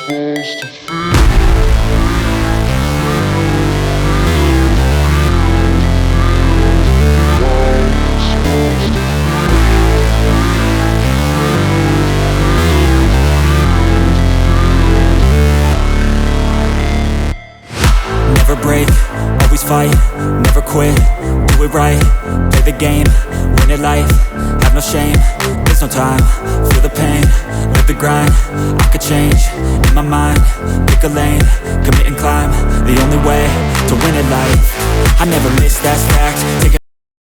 Never break, always fight, never quit, do it right, play the game, win it life, have no shame, there's no time, feel the pain, live the grind, I could change, in my mind, pick a lane, commit and climb, the only way to win it life, I never miss, that's fact, taking